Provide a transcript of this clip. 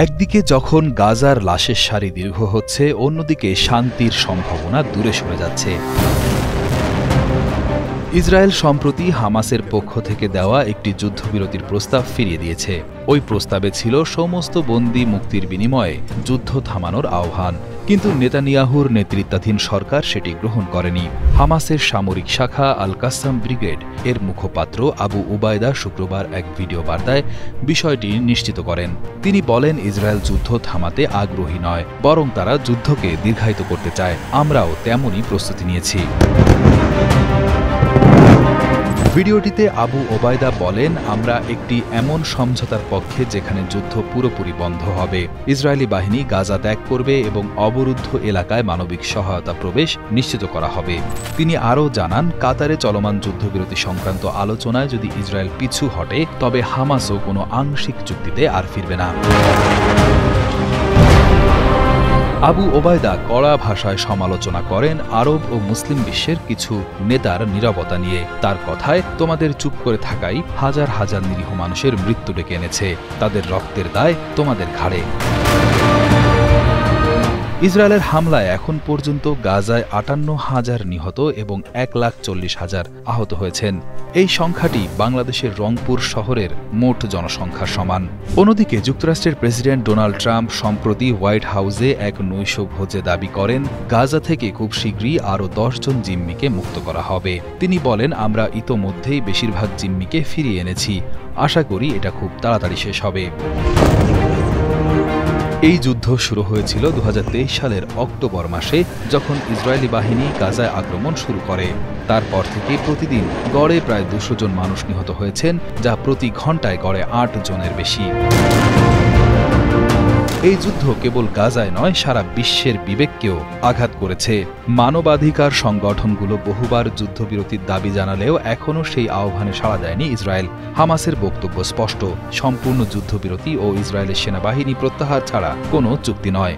একদিকে যখন গাজার লাশের সারি দীর্ঘ হচ্ছে, অন্যদিকে শান্তির সম্ভাবনা দূরে সরে যাচ্ছে। ইসরায়েল সম্প্রতি হামাসের পক্ষ থেকে দেওয়া একটি যুদ্ধবিরতির প্রস্তাব ফিরিয়ে দিয়েছে। ওই প্রস্তাবে ছিল সমস্ত বন্দী মুক্তির বিনিময়ে যুদ্ধ থামানোর আহ্বান, কিন্তু নেতানিয়াহুর নেতৃত্বাধীন সরকার সেটি গ্রহণ করেনি। হামাসের সামরিক শাখা আল কাসাম ব্রিগেড এর মুখপাত্র আবু উবায়দা শুক্রবার এক ভিডিও বার্তায় বিষয়টি নিশ্চিত করেন। তিনি বলেন, ইসরায়েল যুদ্ধ থামাতে আগ্রহী নয়, বরং তারা যুদ্ধকে দীর্ঘায়িত করতে চায়। আমরাও তেমনই প্রস্তুতি নিয়েছি। ভিডিওটিতে আবু ওবায়দা বলেন, আমরা একটি এমন সমঝোতার পক্ষে যেখানে যুদ্ধ পুরোপুরি বন্ধ হবে, ইসরায়েলি বাহিনী গাজা ত্যাগ করবে এবং অবরুদ্ধ এলাকায় মানবিক সহায়তা প্রবেশ নিশ্চিত করা হবে। তিনি আরও জানান, কাতারে চলমান যুদ্ধবিরতি সংক্রান্ত আলোচনায় যদি ইসরায়েল পিছু হটে, তবে হামাসও কোনো আংশিক চুক্তিতে আর ফিরবে না। আবু ওবায়দা কড়া ভাষায় সমালোচনা করেন আরব ও মুসলিম বিশ্বের কিছু নেতার নীরবতা নিয়ে। তার কথায়, তোমাদের চুপ করে থাকাই হাজার হাজার নিরীহ মানুষের মৃত্যু ডেকে এনেছে, তাদের রক্তের দায় তোমাদের ঘাড়ে। ইসরায়েলের হামলায় এখন পর্যন্ত গাজায় ৫৮,০০০ নিহত এবং ১,৪০,০০০ আহত হয়েছেন। এই সংখ্যাটি বাংলাদেশের রংপুর শহরের মোট জনসংখ্যার সমান। অন্যদিকে যুক্তরাষ্ট্রের প্রেসিডেন্ট ডোনাল্ড ট্রাম্প সম্প্রতি হোয়াইট হাউসে এক নৈশভোজে দাবি করেন, গাজা থেকে খুব শীঘ্রই আরও ১০ জন জিম্মিকে মুক্ত করা হবে। তিনি বলেন, আমরা ইতোমধ্যেই বেশিরভাগ জিম্মিকে ফিরিয়ে এনেছি, আশা করি এটা খুব তাড়াতাড়ি শেষ হবে। এই যুদ্ধ শুরু হয়েছিল ২০২৩ সালের অক্টোবর মাসে, যখন ইসরায়েলি বাহিনী গাজায় আক্রমণ শুরু করে। তারপর থেকে প্রতিদিন গড়ে প্রায় ২০০ জন মানুষ নিহত হয়েছেন, যা প্রতি ঘন্টায় গড়ে ৮ জনের বেশি। এই যুদ্ধ কেবল গাজায় নয়, সারা বিশ্বের বিবেককেও আঘাত করেছে। মানবাধিকার সংগঠনগুলো বহুবার যুদ্ধবিরতির দাবি জানালেও এখনও সেই আহ্বানে সাড়া দেয়নি ইসরায়েল। হামাসের বক্তব্য স্পষ্ট, সম্পূর্ণ যুদ্ধবিরতি ও ইসরায়েলের সেনাবাহিনী প্রত্যাহার ছাড়া কোনো চুক্তি নয়।